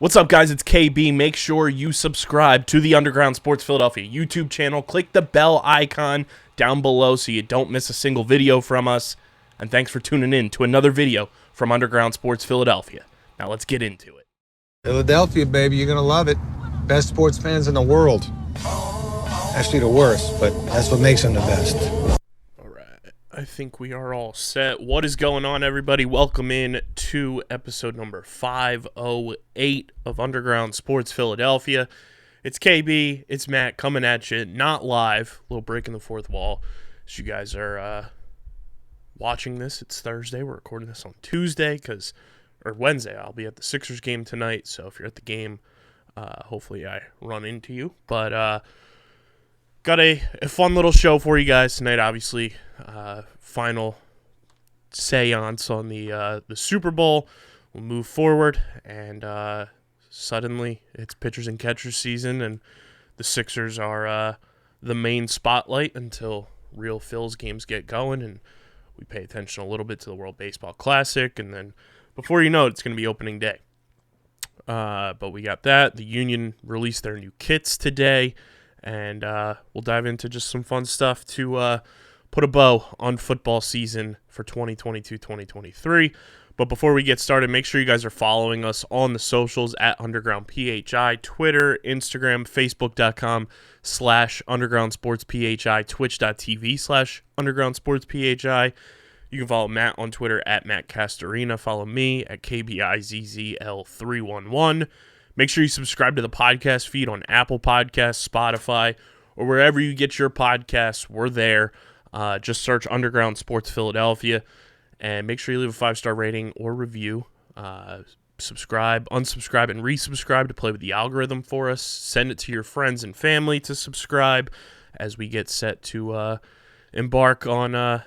What's up, guys? It's KB. Make sure you subscribe to the Underground Sports Philadelphia YouTube channel. Click the bell icon down below so you don't miss a single video from us. And thanks for tuning in to another video from Underground Sports Philadelphia. Now let's get into it. Philadelphia, baby, you're going to love it. Best sports fans in the world. Actually, the worst, but that's what makes them the best. I think we are all set. What is going on, everybody? Welcome in to episode number 508 of Underground Sports Philadelphia. It's KB, it's Matt coming at you, not live. A little break in the fourth wall. As you guys are watching this, it's Thursday. We're recording this on Tuesday, or Wednesday. I'll be at the Sixers game tonight, so if you're at the game, hopefully I run into you. But got a fun little show for you guys tonight, obviously. Final seance on the Super Bowl. We'll move forward, and suddenly it's pitchers and catchers season, and the Sixers are the main spotlight until real Phil's games get going, and we pay attention a little bit to the World Baseball Classic, and then before you know it, it's going to be opening day. But we got that. The Union released their new kits today, and we'll dive into just some fun stuff to put a bow on football season for 2022-2023. But before we get started, make sure you guys are following us on the socials at UndergroundPHI, Twitter, Instagram, Facebook.com/UndergroundSportsPHI, Twitch.tv/UndergroundSportsPHI. You can follow Matt on Twitter at Matt Castorina. Follow me at KBIZZL311. Make sure you subscribe to the podcast feed on Apple Podcasts, Spotify, or wherever you get your podcasts. We're there. Just search Underground Sports Philadelphia, and make sure you leave a 5-star rating or review. Subscribe, unsubscribe, and resubscribe to play with the algorithm for us. Send it to your friends and family to subscribe as we get set to embark on the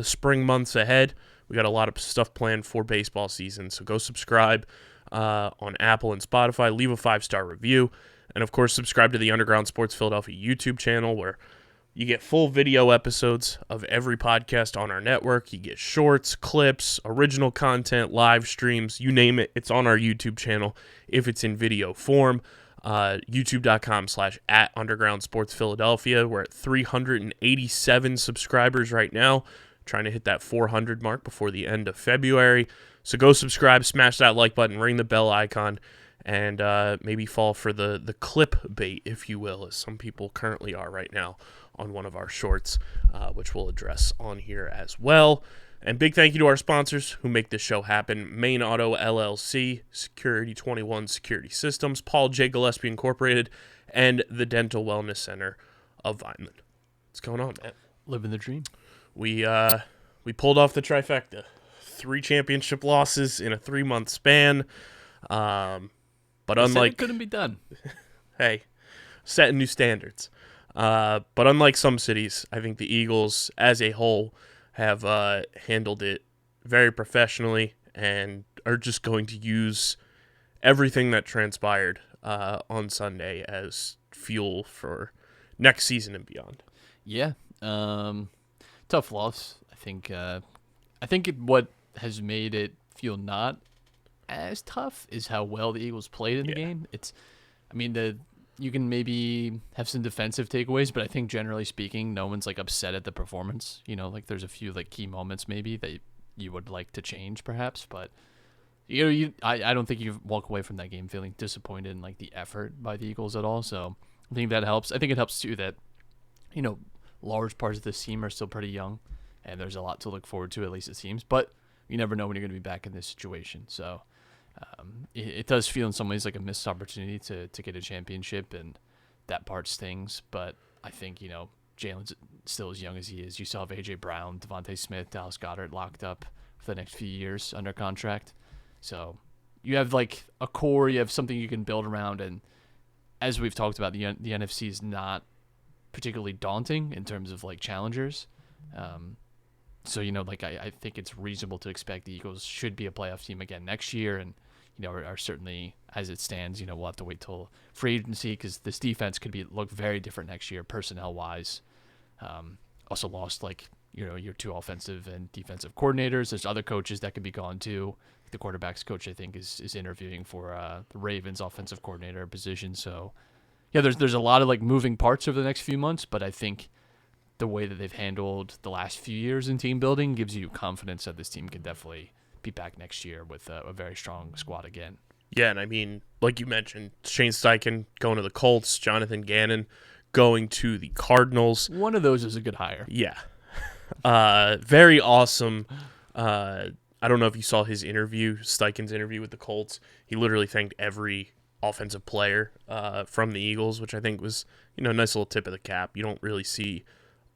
spring months ahead. We got a lot of stuff planned for baseball season, so go subscribe on Apple and Spotify. Leave a 5-star review, and of course, subscribe to the Underground Sports Philadelphia YouTube channel, where you get full video episodes of every podcast on our network. You get shorts, clips, original content, live streams, you name it. It's on our YouTube channel if it's in video form. YouTube.com/@UndergroundSportsPhiladelphia. We're at 387 subscribers right now. Trying to hit that 400 mark before the end of February. So go subscribe, smash that like button, ring the bell icon, and maybe fall for the clip bait, if you will, as some people currently are right now on one of our shorts, which we'll address on here as well. And big thank you to our sponsors who make this show happen: Main Auto LLC, Security 21 Security Systems, Paul J. Gillespie Incorporated, and the Dental Wellness Center of Vineland. What's going on, Matt? Living the dream. We pulled off the trifecta. 3 championship losses in a 3-month span. But unlike, it couldn't be done. Hey, setting new standards. But unlike some cities, I think the Eagles as a whole have handled it very professionally and are just going to use everything that transpired on Sunday as fuel for next season and beyond. Yeah, tough loss. I think what has made it feel not as tough is how well the Eagles played in the game. You can maybe have some defensive takeaways, but I think generally speaking, no one's like upset at the performance. You know, like there's a few like key moments maybe that you would like to change perhaps, but I don't think you walk away from that game feeling disappointed in like the effort by the Eagles at all. So I think that helps. I think it helps too that, large parts of this team are still pretty young, and there's a lot to look forward to, at least it seems. But you never know when you're going to be back in this situation. So it does feel in some ways like a missed opportunity to get a championship, and that part stings. But I think, Jalen's still as young as he is. You still have A.J. Brown, Devontae Smith, Dallas Goedert locked up for the next few years under contract. So you have like a core, you have something you can build around. And as we've talked about, the NFC is not particularly daunting in terms of like challengers. So, I think it's reasonable to expect the Eagles should be a playoff team again next year, and, are certainly, as it stands, we'll have to wait till free agency because this defense could look very different next year personnel-wise. Also lost, your 2 offensive and defensive coordinators. There's other coaches that could be gone too. the quarterback's coach, I think, is interviewing for the Ravens offensive coordinator position. So, yeah, there's a lot of like moving parts over the next few months, but I think the way that they've handled the last few years in team building gives you confidence that this team can definitely be back next year with a very strong squad again. Yeah, and I mean, like you mentioned, Shane Steichen going to the Colts, Jonathan Gannon going to the Cardinals. One of those is a good hire. Yeah. Very awesome. I don't know if you saw his interview, Steichen's interview with the Colts. He literally thanked every offensive player from the Eagles, which I think was, a nice little tip of the cap. You don't really see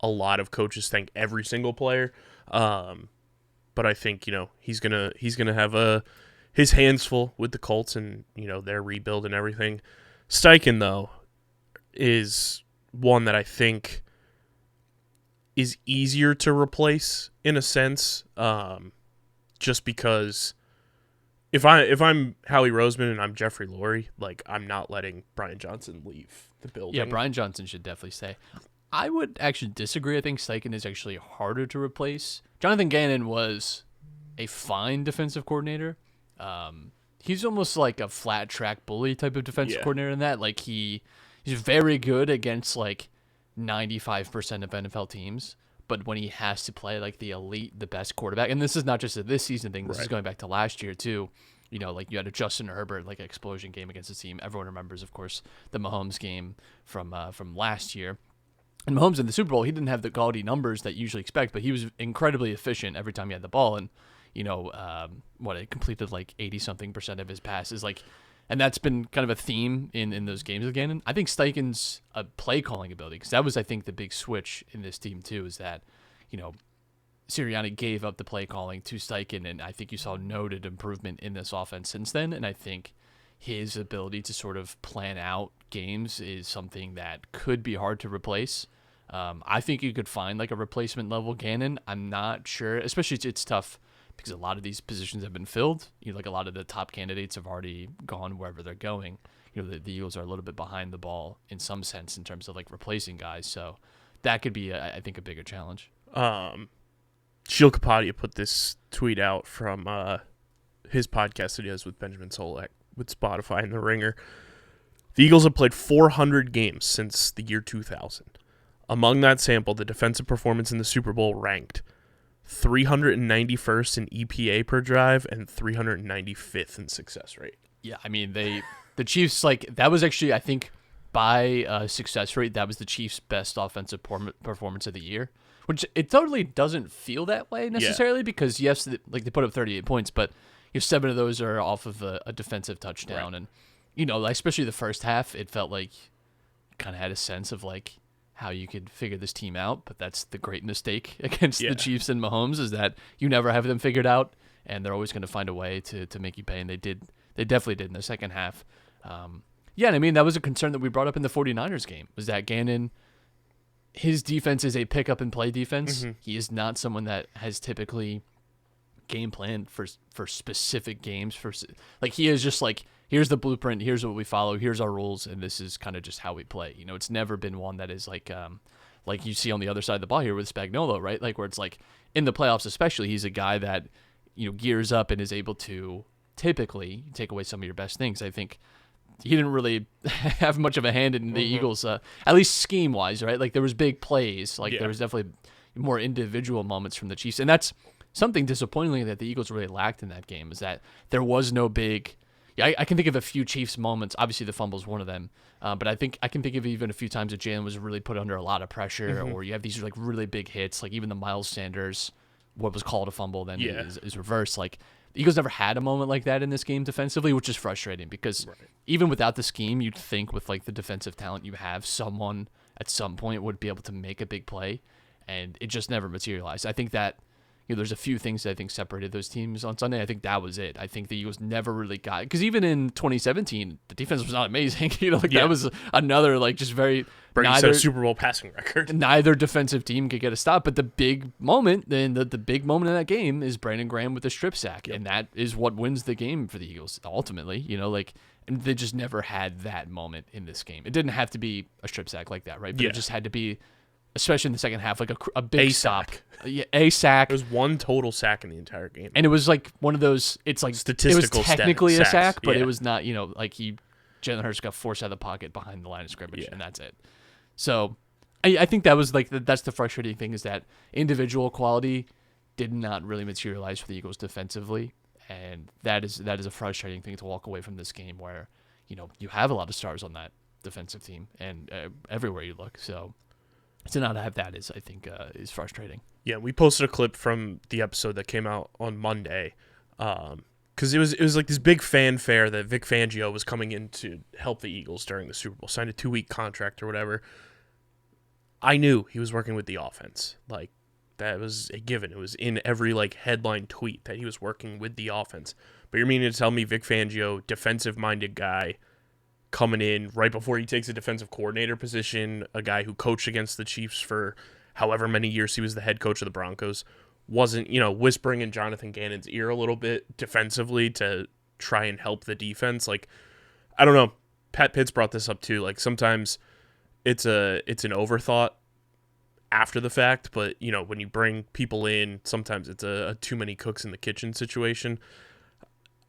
a lot of coaches thank every single player. But I think, he's gonna have his hands full with the Colts and, their rebuild and everything. Steichen, though, is one that I think is easier to replace in a sense, just because if I'm Howie Roseman and I'm Jeffrey Lurie, like, I'm not letting Brian Johnson leave the building. Yeah, Brian Johnson should definitely stay. I would actually disagree. I think Steichen is actually harder to replace. Jonathan Gannon was a fine defensive coordinator. He's almost like a flat track bully type of defensive coordinator in that. Like he's very good against like 95% of NFL teams, but when he has to play like the elite, the best quarterback, and this is not just a this season thing, this is going back to last year too. Like you had a Justin Herbert like explosion game against the team. Everyone remembers, of course, the Mahomes game from last year. And Mahomes in the Super Bowl, he didn't have the gaudy numbers that you usually expect, but he was incredibly efficient every time he had the ball. And, it completed like 80-something% of his passes. And that's been kind of a theme in those games again. And I think Steichen's play calling ability, because that was, I think, the big switch in this team too, is that, Sirianni gave up the play calling to Steichen, and I think you saw noted improvement in this offense since then. And I think his ability to sort of plan out games is something that could be hard to replace. I think you could find like a replacement level Gannon. I'm not sure, especially it's tough because a lot of these positions have been filled. Like a lot of the top candidates have already gone wherever they're going. The Eagles are a little bit behind the ball in some sense in terms of like replacing guys. So that could be, I think, a bigger challenge. Sheil Kapadia put this tweet out from his podcast that he has with Benjamin Solak with Spotify and The Ringer. The Eagles have played 400 games since the year 2000. Among that sample, the defensive performance in the Super Bowl ranked 391st in EPA per drive and 395th in success rate. Yeah, I mean, the Chiefs, that was actually, I think, by success rate, that was the Chiefs' best offensive performance of the year, which it totally doesn't feel that way necessarily because, yes, they put up 38 points, but 7 of those are off of a defensive touchdown. Right. And, especially the first half, it felt like kind of had a sense of, how you could figure this team out, but that's the great mistake against the Chiefs and Mahomes is that you never have them figured out, and they're always going to find a way to make you pay, and they definitely did in the second half. And I mean, that was a concern that we brought up in the 49ers game, was that Gannon, his defense is a pick-up-and-play defense. Mm-hmm. He is not someone that has typically game planned for specific games. He is just here's the blueprint, here's what we follow, here's our rules, and this is kind of just how we play. It's never been one that is like you see on the other side of the ball here with Spagnuolo, right? Where it's in the playoffs especially, he's a guy that, gears up and is able to typically take away some of your best things. I think he didn't really have much of a hand in the Eagles, at least scheme-wise, right? There was big plays. There was definitely more individual moments from the Chiefs, and that's something disappointingly that the Eagles really lacked in that game, is that there was no big... Yeah, I can think of a few Chiefs moments. Obviously, the fumble's one of them. But I think I can think of even a few times that Jalen was really put under a lot of pressure, or you have these really big hits, even the Miles Sanders, what was called a fumble, then is reversed. The Eagles never had a moment like that in this game defensively, which is frustrating because even without the scheme, you'd think with the defensive talent you have, someone at some point would be able to make a big play, and it just never materialized. I think that there's a few things that I think separated those teams on Sunday. I think that was it. I think the Eagles never really got, because even in 2017, the defense was not amazing. That was another just very neither Super Bowl passing record. Neither defensive team could get a stop. But the big moment, the big moment in that game is Brandon Graham with a strip sack, and that is what wins the game for the Eagles ultimately. And they just never had that moment in this game. It didn't have to be a strip sack like that, right? But it just had to be especially in the second half, like a big A stop. sack. Yeah, a sack. There was one total sack in the entire game. And it was like one of those, it's like, Statistical it was technically a sacks, sack, but yeah. it was not, like Jalen Hurts got forced out of the pocket behind the line of scrimmage, Yeah. and that's it. So I think that was like, that's the frustrating thing, is that individual quality did not really materialize for the Eagles defensively. And that is a frustrating thing to walk away from this game where, you have a lot of stars on that defensive team and everywhere you look. So to not have that is, I think, is frustrating. Yeah, we posted a clip from the episode that came out on Monday, because it was like this big fanfare that Vic Fangio was coming in to help the Eagles during the Super Bowl, signed a 2-week contract or whatever. I knew he was working with the offense. Like, that was a given. It was in every headline tweet that he was working with the offense. But you're meaning to tell me Vic Fangio, defensive-minded guy, coming in right before he takes a defensive coordinator position, a guy who coached against the Chiefs for however many years he was the head coach of the Broncos, wasn't, whispering in Jonathan Gannon's ear a little bit defensively to try and help the defense. I don't know. Pat Pitts brought this up too. Sometimes it's an overthought after the fact, but when you bring people in, sometimes it's a too many cooks in the kitchen situation.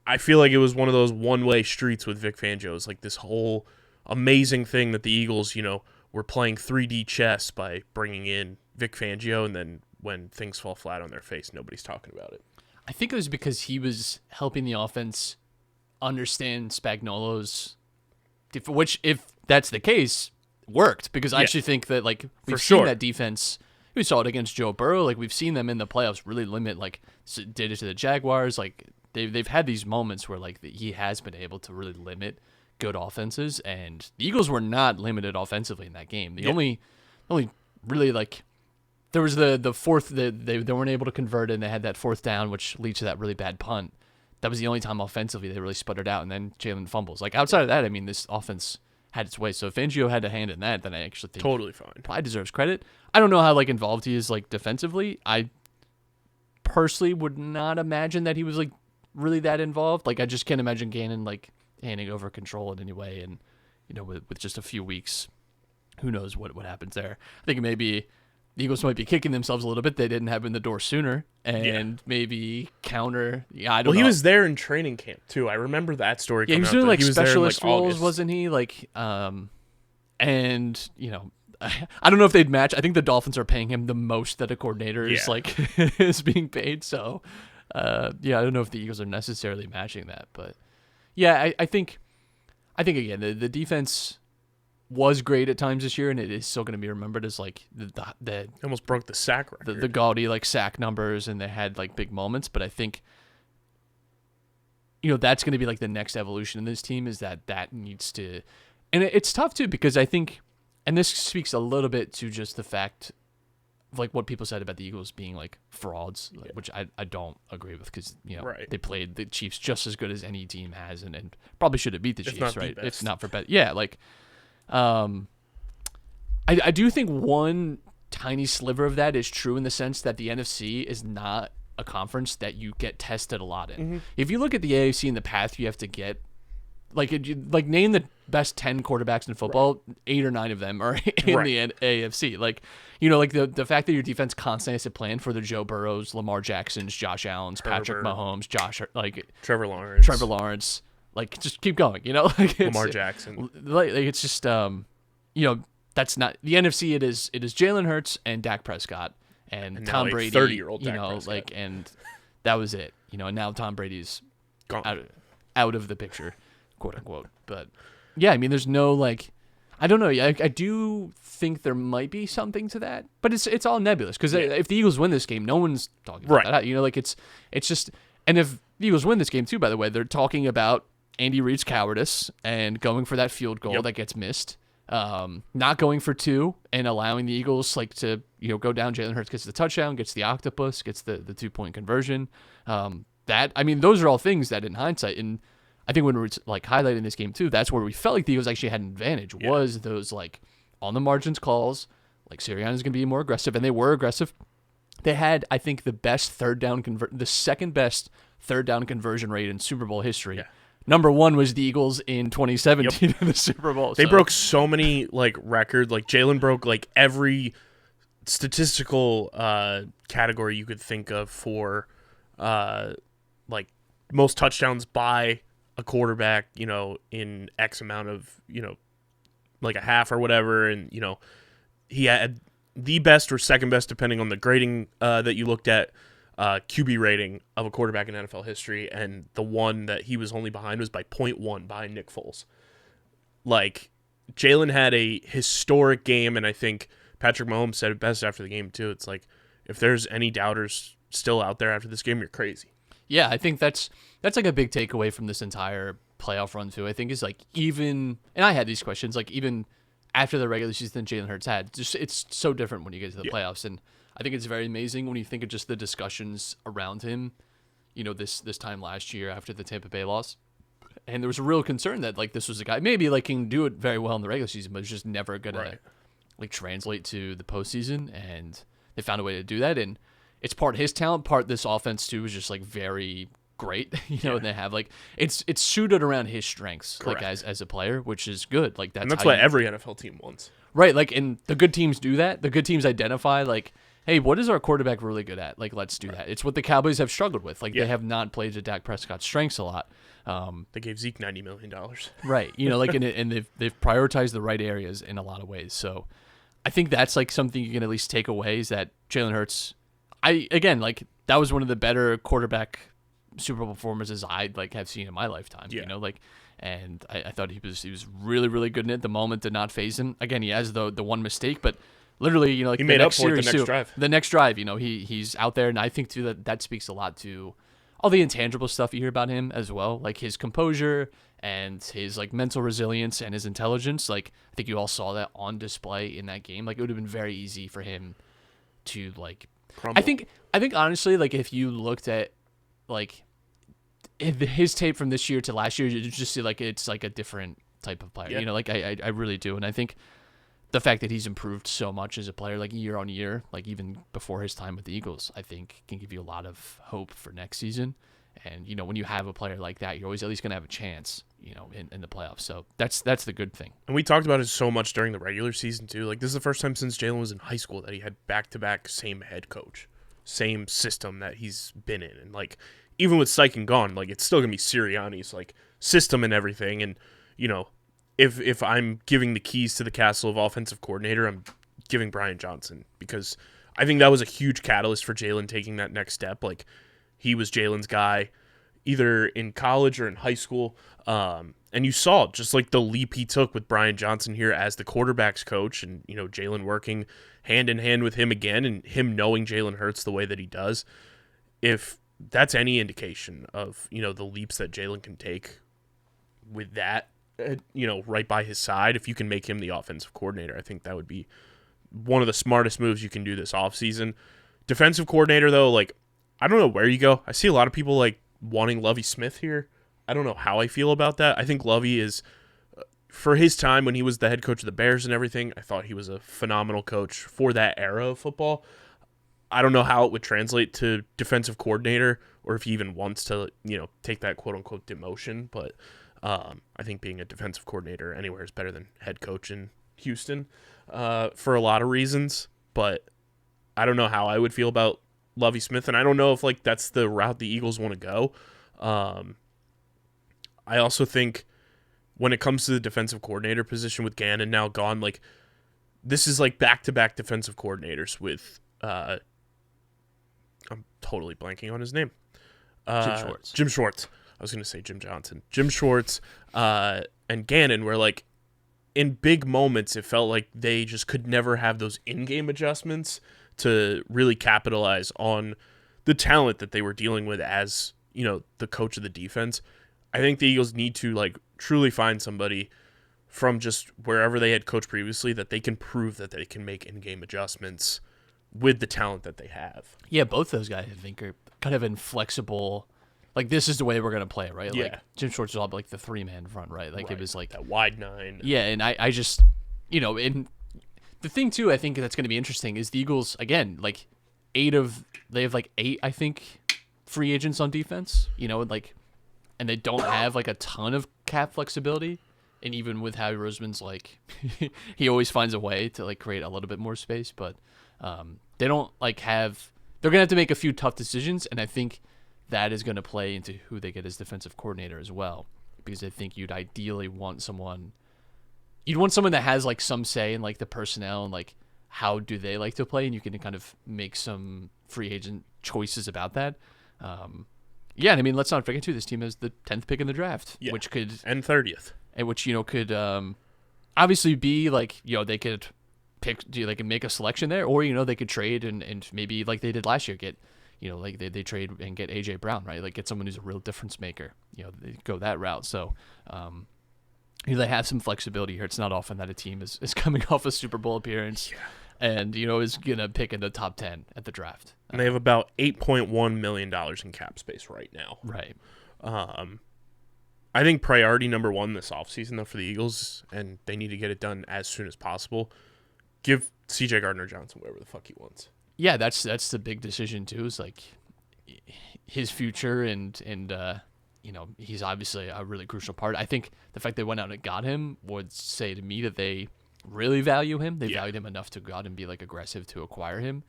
I feel like it was one of those one-way streets with Vic Fangio. It's like this whole amazing thing that the Eagles, were playing 3D chess by bringing in Vic Fangio, and then when things fall flat on their face, nobody's talking about it. I think it was because he was helping the offense understand Spagnuolo's, which, if that's the case, worked, because I actually think that we've seen that defense. We saw it against Joe Burrow. We've seen them in the playoffs really limit. Did it to the Jaguars. They've had these moments where he has been able to really limit good offenses, and the Eagles were not limited offensively in that game. The only really there was the fourth that they weren't able to convert, and they had that fourth down, which leads to that really bad punt. That was the only time offensively they really sputtered out, and then Jalen fumbles. Outside of that, I mean, this offense had its way. So if Fangio had a hand in that, then I actually think totally fine. Probably deserves credit. I don't know how involved he is defensively. I personally would not imagine that he was really that involved. I just can't imagine Gannon handing over control in any way. And with just a few weeks, who knows what happens there. I think maybe the Eagles might be kicking themselves a little bit. They didn't have him in the door sooner, and maybe counter. Yeah, I don't know. Well, he was there in training camp too. I remember that story. Yeah, he was doing doing specialist roles, August. wasn't he? And I don't know if they'd match. I think the Dolphins are paying him the most that a coordinator is is being paid. So, I don't know if the Eagles are necessarily matching that, but yeah, I think again the defense was great at times this year, and it is still going to be remembered as the almost broke the sack record. The gaudy sack numbers, and they had big moments. But I think that's going to be the next evolution in this team, is that needs to, and it's tough too, because I think, and this speaks a little bit to just the fact of what people said about the Eagles being frauds, which I don't agree with, because they played the Chiefs just as good as any team has, and probably should have beat the Chiefs, right? If not for bet, I do think one tiny sliver of that is true, in the sense that the NFC is not a conference that you get tested a lot in. Mm-hmm. If you look at the AFC and the path you have to get, name the best 10 quarterbacks in football, 8 or 9 of them are in the AFC. The fact that your defense constantly has to plan for the Joe Burrows, Lamar Jacksons, Josh Allens, Herbert, Patrick Mahomes, Trevor Lawrence. Just keep going, Lamar Jackson. It's just that's not the NFC. It is Jalen Hurts and Dak Prescott and Tom Brady, 30-year-old Dak Prescott. and that was it. And now Tom Brady's gone, out of the picture, quote unquote. But yeah, I mean, there's no I don't know. I do think there might be something to that, but it's all nebulous, because if the Eagles win this game, no one's talking about that. It's just, and if the Eagles win this game too, by the way, they're talking about Andy Reid's cowardice and going for that field goal that gets missed, not going for 2 and allowing the Eagles to go down. Jalen Hurts gets the touchdown, gets the octopus, gets the 2-point conversion. Those are all things that in hindsight, and I think when we were highlighting this game too, that's where we felt like the Eagles actually had an advantage, was those on the margins calls, Sirianni's going to be more aggressive, and they were aggressive. They had, I think, the second best third down conversion rate in Super Bowl history. Yeah. Number 1 was the Eagles in 2017 in the Super Bowl. They broke so many records. Jalen broke every statistical category you could think of for like most touchdowns by a quarterback, in X amount of, like a half or whatever. And, he had the best or second best, depending on the grading that you looked at, QB rating of a quarterback in NFL history. And the one that he was only behind was by 0.1 behind Nick Foles. Like, Jalen had a historic game, and I think Patrick Mahomes said it best after the game, too. It's like, if there's any doubters still out there after this game, you're crazy. Yeah, I think that's like a big takeaway from this entire playoff run, too. I think is like, even, and I had these questions, like even after the regular season Jalen Hurts had, just it's so different when you get to the playoffs. And I think it's very amazing when you think of just the discussions around him, this time last year after the Tampa Bay loss. And there was a real concern that like this was a guy maybe like can do it very well in the regular season, but it's just never gonna like translate to the postseason. And they found a way to do that, and it's part his talent, part this offense too is just like very great, and they have like it's suited around his strengths. Correct. Like as a player, which is good. Like that's what every NFL team wants. Right, like and the good teams do that. The good teams identify like, hey, what is our quarterback really good at? Like, let's do that. It's what the Cowboys have struggled with. Like, they have not played to Dak Prescott's strengths a lot. They gave Zeke $90 million. Right. Like, and they've prioritized the right areas in a lot of ways. So I think that's, like, something you can at least take away is that Jalen Hurts, that was one of the better quarterback Super Bowl performances I, like, have seen in my lifetime. And I thought he was really, really good in it. The moment did not faze him. Again, he has the one mistake, but literally, like he the made next up for it series the next too, drive. The next drive, he's out there, and I think too that speaks a lot to all the intangible stuff you hear about him as well, like his composure and his like mental resilience and his intelligence. Like I think you all saw that on display in that game. Like it would have been very easy for him to like crumble. I think honestly, like if you looked at like his tape from this year to last year, you just see like it's like a different type of player. I really do, and I think the fact that he's improved so much as a player, like year on year, like even before his time with the Eagles, I think can give you a lot of hope for next season. And, when you have a player like that, you're always at least going to have a chance, in the playoffs. So that's the good thing. And we talked about it so much during the regular season too. Like this is the first time since Jalen was in high school that he had back-to-back same head coach, same system that he's been in. And like, even with Sykin gone, like it's still going to be Sirianni's like system and everything. And, If I'm giving the keys to the castle of offensive coordinator, I'm giving Brian Johnson, because I think that was a huge catalyst for Jalen taking that next step. Like he was Jalen's guy either in college or in high school. And you saw just like the leap he took with Brian Johnson here as the quarterback's coach, and, Jalen working hand in hand with him again, and him knowing Jalen Hurts the way that he does. If that's any indication of, the leaps that Jalen can take with that, right by his side, if you can make him the offensive coordinator, I think that would be one of the smartest moves you can do this offseason. Defensive coordinator, though, like, I don't know where you go. I see a lot of people, like, wanting Lovie Smith here. I don't know how I feel about that. I think Lovie is, for his time when he was the head coach of the Bears and everything, I thought he was a phenomenal coach for that era of football. I don't know how it would translate to defensive coordinator, or if he even wants to, take that quote-unquote demotion, but I think being a defensive coordinator anywhere is better than head coach in Houston for a lot of reasons. But I don't know how I would feel about Lovie Smith, and I don't know if like that's the route the Eagles want to go. I also think when it comes to the defensive coordinator position with Gannon now gone, like this is like back-to-back defensive coordinators with I'm totally blanking on his name. Jim Schwartz. I was going to say Jim Johnson. Jim Schwartz and Gannon were like, in big moments, it felt like they just could never have those in-game adjustments to really capitalize on the talent that they were dealing with as, the coach of the defense. I think the Eagles need to like truly find somebody from just wherever they had coached previously that they can prove that they can make in-game adjustments with the talent that they have. Yeah, both those guys, I think, are kind of inflexible. Like, this is the way we're going to play it, right? Yeah. Like, Jim Schwartz was all like the three-man front, right? Like, right. It was like... that wide nine. Yeah, and I just... and the thing, too, I think that's going to be interesting is the Eagles, again, like, they have, like, 8, I think, free agents on defense, and they don't have, like, a ton of cap flexibility. And even with Howie Roseman's, like, he always finds a way to, like, create a little bit more space. But They don't have. They're gonna have to make a few tough decisions, and I think that is gonna play into who they get as defensive coordinator as well, because I think you'd ideally want someone. You'd want someone that has some say in the personnel and how do they like to play, and you can kind of make some free agent choices about that. Yeah, and I mean, let's not forget too, this team has the 10th pick in the draft, which could and 30th, and which could obviously be they could pick, they could make a selection there, or they could trade and maybe they did last year get they trade and get AJ Brown, right? Get someone who's a real difference maker. They go that route. So they have some flexibility here. It's not often that a team is coming off a Super Bowl appearance and is gonna pick in the top 10 at the draft. And they have about $8.1 million in cap space right now. Right. I think priority number one this offseason, though, for the Eagles, and they need to get it done as soon as possible, give C.J. Gardner-Johnson whatever the fuck he wants. Yeah, that's the big decision too. Is his future, and he's obviously a really crucial part. I think the fact they went out and got him would say to me that they really value him. They valued him enough to go out and be aggressive to acquire him.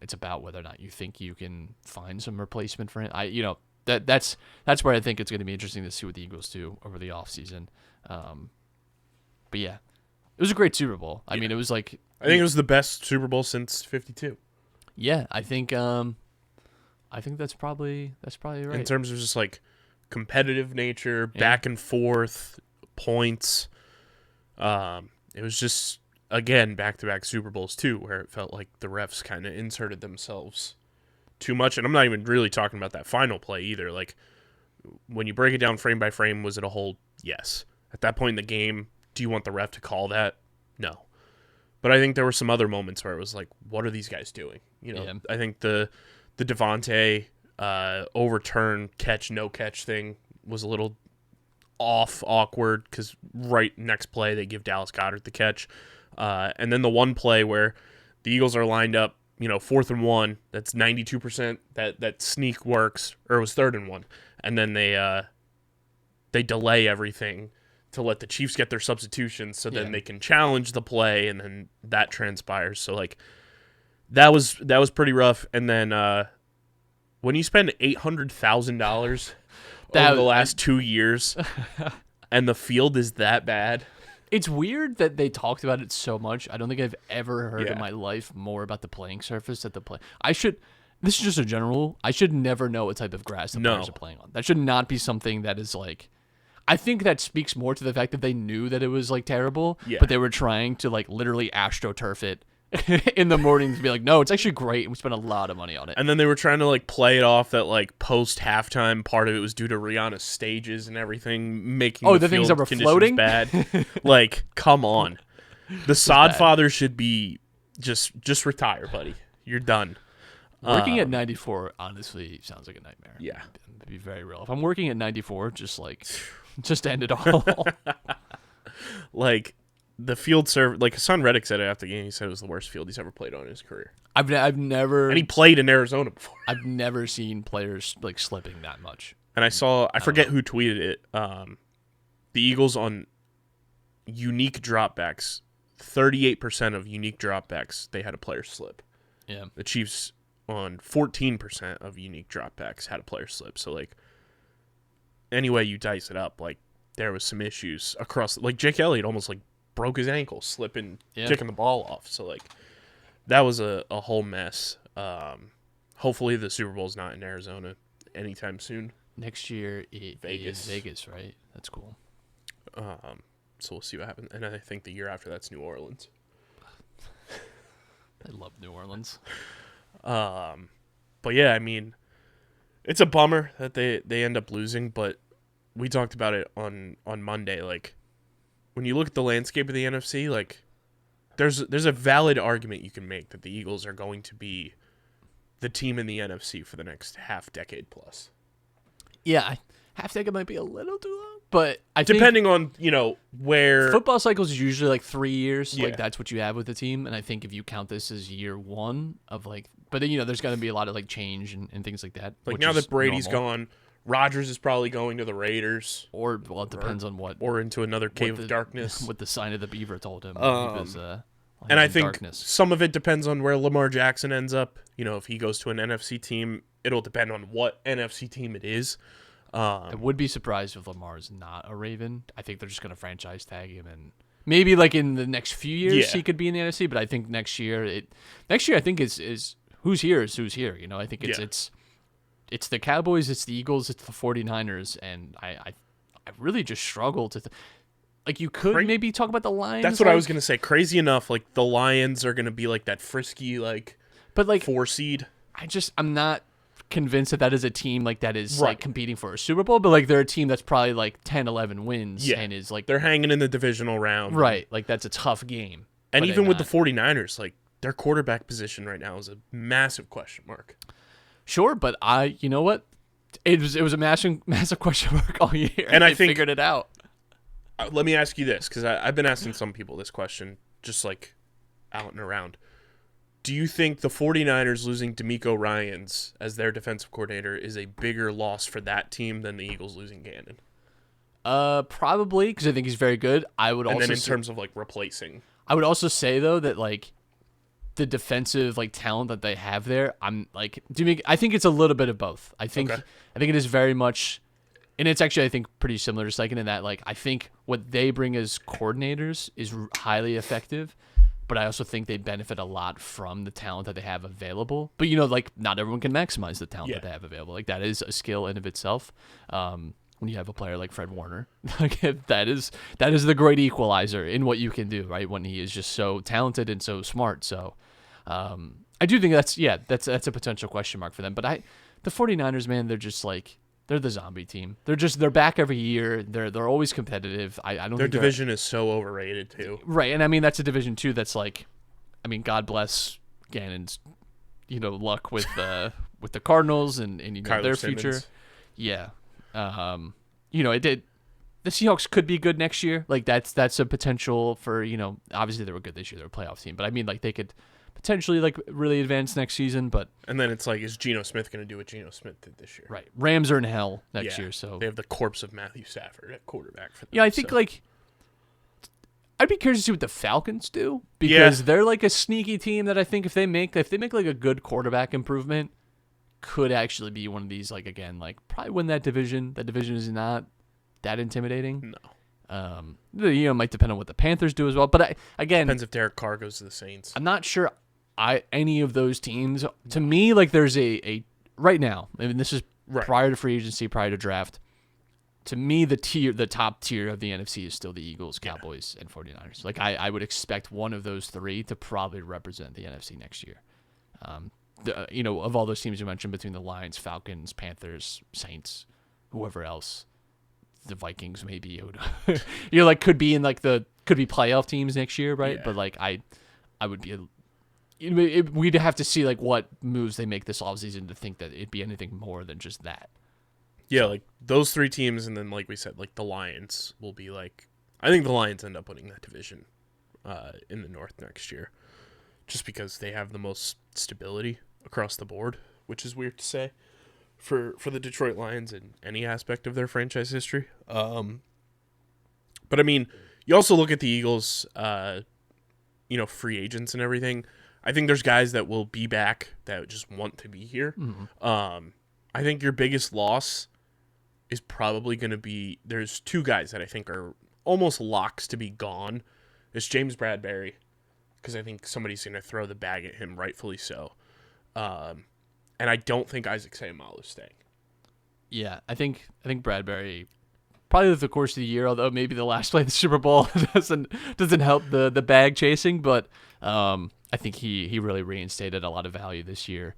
It's about whether or not you think you can find some replacement for him. That's where I think it's going to be interesting to see what the Eagles do over the offseason. But yeah, it was a great Super Bowl. I mean, it was I think it was the best Super Bowl since '52. Yeah, I think that's probably right. In terms of just competitive nature, back and forth, points. It was just, again, back-to-back Super Bowls too, where it felt like the refs kind of inserted themselves too much. And I'm not even really talking about that final play either. When you break it down frame by frame, was it a hold? Yes. At that point in the game, do you want the ref to call that? No. But I think there were some other moments where it was what are these guys doing? I think the Devontae overturn catch, no catch thing was a little awkward, because right next play they give Dallas Goedert the catch. And then the one play where the Eagles are lined up, 4th and 1, that's 92%, that sneak works, or it was 3rd and 1. And then they delay everything to let the Chiefs get their substitutions, so then they can challenge the play, and then that transpires. So that was pretty rough. And then when you spend $800,000 over the last 2 years, and the field is that bad, it's weird that they talked about it so much. I don't think I've ever heard in my life more about the playing surface at the play. This is just a general. I should never know what type of grass the players are playing on. That should not be something that is I think that speaks more to the fact that they knew that it was terrible, but they were trying to literally astroturf it in the morning to be no, it's actually great, and we spent a lot of money on it. And then they were trying to play it off that post halftime part of it was due to Rihanna's stages and everything making the things that were floating bad. Come on, the sod father should be just retire, buddy. You're done. Working at 94 honestly sounds like a nightmare. Yeah, to be very real. If I'm working at 94, just end it all. The field Hassan Reddick said it after the game. He said it was the worst field he's ever played on in his career. I've never, and he played in Arizona before. I've never seen players slipping that much. And I forget who tweeted it. The Eagles on unique dropbacks, 38% of unique dropbacks they had a player slip. Yeah. The Chiefs on 14% of unique dropbacks had a player slip. So any way you dice it up, there was some issues across. Jake Elliott almost broke his ankle slipping, kicking the ball off. So that was a whole mess. Hopefully the Super Bowl's not in Arizona anytime soon. Next year is Vegas, right? That's cool. So we'll see what happens. And I think the year after that's New Orleans. I love New Orleans. But yeah, I mean, it's a bummer that they end up losing, but we talked about it on Monday. When you look at the landscape of the NFC, there's a valid argument you can make that the Eagles are going to be the team in the NFC for the next half decade plus. Yeah, half decade might be a little too long, but depending on where football cycles is usually 3 years. Yeah. That's what you have with the team, and I think if you count this as year one of but then there's going to be a lot of change and things like that. Now that Brady's gone, Rodgers is probably going to the Raiders, it depends on what, or into another cave of darkness. What the sign of the beaver told him. He was And I in think darkness. some of it depends on where Lamar Jackson ends up. You know, if he goes to an NFC team, it'll depend on what NFC team it is. I would be surprised if Lamar is not a Raven. I think they're just going to franchise tag him, and maybe like in the next few years he could be in the NFC. But I think next year I think is who's here is who's here. You know, I think it's the Cowboys, it's the Eagles, it's the 49ers, and I really just struggle to. Like, you could maybe talk about the Lions. That's what I was going to say. Crazy enough, like, the Lions are going to be, like, that frisky, like, but like 4 seed. I'm not convinced that is a team, like, that is, like, competing for a Super Bowl, but, like, they're a team that's probably, like, 10, 11 wins and is, like... They're hanging in the divisional round. Right. Like, that's a tough game. And even with the 49ers, like, their quarterback position right now is a massive question mark. Sure, but you know what? It was a massive question mark all year. And I think figured it out. Let me ask you this, because I've been asking some people this question, just like out and around. Do you think the 49ers losing DeMeco Ryans as their defensive coordinator is a bigger loss for that team than the Eagles losing Gannon? Probably, because I think he's very good. And then in terms of like replacing, I would also say though that like the defensive like talent that they have there, I think it's a little bit of both. I think it is very much. And it's actually, I think, pretty similar to Steichen in that, like, I think what they bring as coordinators is highly effective, but I also think they benefit a lot from the talent that they have available. But, you know, like, not everyone can maximize the talent that they have available. Like, that is a skill in of itself. When you have a player like Fred Warner, like that is the great equalizer in what you can do, right? When he is just so talented and so smart. So, I do think that's a potential question mark for them. But the 49ers, man, they're just like. They're the zombie team. They're back every year. They're always competitive. I don't. Their think division is so overrated too. Right, and I mean that's a division too. That's like, I mean, God bless Gannon's, luck with the Cardinals and their Simmons. future. Yeah, it did. The Seahawks could be good next year. Like that's a potential for obviously they were good this year. They're a playoff team, but I mean like they could potentially like really advance next season. But and then it's like, is Geno Smith going to do what Geno Smith did this year? Right, Rams are in hell next year, so they have the corpse of Matthew Stafford at quarterback for them. Yeah, I think like I'd be curious to see what the Falcons do because they're like a sneaky team that I think if they make like a good quarterback improvement, could actually be one of these like again like probably win that division. That division is not that intimidating. No. Might depend on what the Panthers do as well. But depends if Derek Carr goes to the Saints. I'm not sure. Any of those teams to me like there's a right now. I mean this is prior to free agency, prior to draft. To me, the top tier of the NFC is still the Eagles, Cowboys, and 49ers. Like I would expect one of those three to probably represent the NFC next year. Of all those teams you mentioned, between the Lions, Falcons, Panthers, Saints, whoever else, the Vikings maybe, could be in like could be playoff teams next year, right? Yeah. But like I would be. We'd have to see like what moves they make this offseason to think that it'd be anything more than just that. Yeah, like those three teams, and then like we said, like the Lions will be like. I think the Lions end up winning that division in the North next year, just because they have the most stability across the board, which is weird to say for the Detroit Lions in any aspect of their franchise history. But I mean, you also look at the Eagles, free agents and everything. I think there's guys that will be back that just want to be here. Mm-hmm. I think your biggest loss is probably going to be, there's two guys that I think are almost locks to be gone. It's James Bradbury, because I think somebody's going to throw the bag at him, rightfully so. And I don't think Isaac Seumalo is staying. Yeah, I think Bradbury probably over the course of the year, although maybe the last play of the Super Bowl doesn't help the bag chasing, but I think he really reinstated a lot of value this year.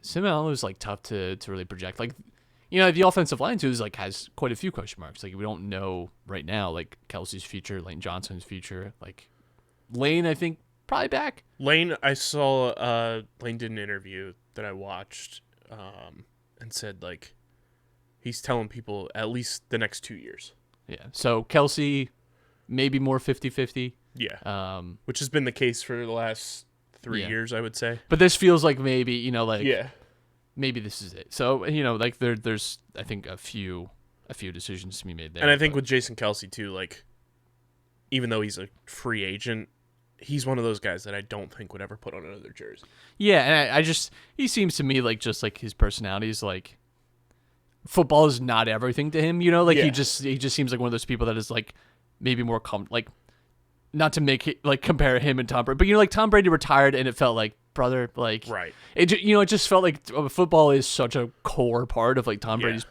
Seumalo is like tough to really project. Like, the offensive line too is like has quite a few question marks. Like we don't know right now, like Kelsey's future, Lane Johnson's future. Like Lane, I think probably back. Lane, I saw Lane did an interview that I watched and said like he's telling people at least the next 2 years. Yeah. So Kelsey, maybe more 50-50. Yeah. Which has been the case for the last 3 years, I would say. But this feels like maybe, maybe this is it. So, like there's I think a few decisions to be made there. And I think with Jason Kelsey too, like even though he's a free agent, he's one of those guys that I don't think would ever put on another jersey. Yeah, and I just he seems to me like just like his personality is like football is not everything to him, like Yeah. he just seems like one of those people that is like maybe more like not to make it like compare him and Tom Brady, but like Tom Brady retired and it felt like brother like Right. it it just felt like football is such a core part of like Tom Yeah. Brady's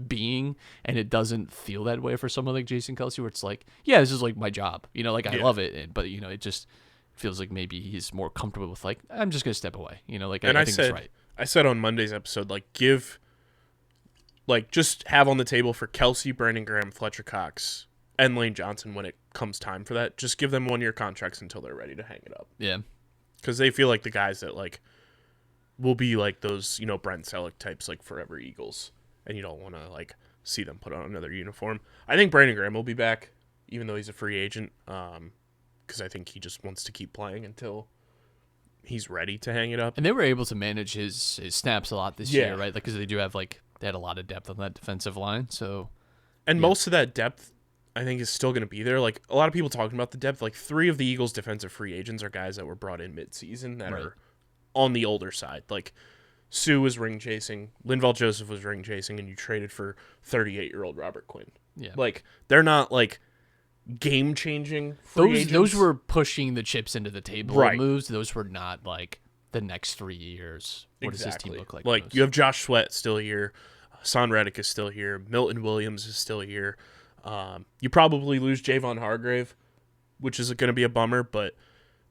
being, and it doesn't feel that way for someone like Jason Kelsey, where it's like, yeah, this is like my job, like I love it, but it just feels like maybe he's more comfortable with like I'm just gonna step away, like And I think that's right. I said on Monday's episode, like just have on the table for Kelsey, Brandon Graham, Fletcher Cox, and Lane Johnson when it comes time for that. Just give them 1-year contracts until they're ready to hang it up. Yeah, Because they feel like the guys that like will be like those, Brent Selleck types, like forever Eagles, and you don't want to like see them put on another uniform. I think Brandon Graham will be back, even though he's a free agent, because I think he just wants to keep playing until he's ready to hang it up. and they were able to manage his snaps a lot this Yeah. year, right? Like because they do have like they had a lot of depth on that defensive line, so And most of that depth, I think, is still going to be there. Like, a lot of people talking about the depth. Like, 3 of the Eagles' defensive free agents are guys that were brought in mid-season that Right. are on the older side. Like, Sue was ring chasing, Linval Joseph was ring chasing, and you traded for 38-year-old Robert Quinn. yeah. Like, they're not, like, game-changing free agents. Those were pushing the chips into the table Right. moves. Those were not like the next 3 years. What does this team look like? Like, moves? you have Josh Sweat still here. Hassan Reddick is still here. Milton Williams is still here. You probably lose Javon Hargrave, which is going to be a bummer, but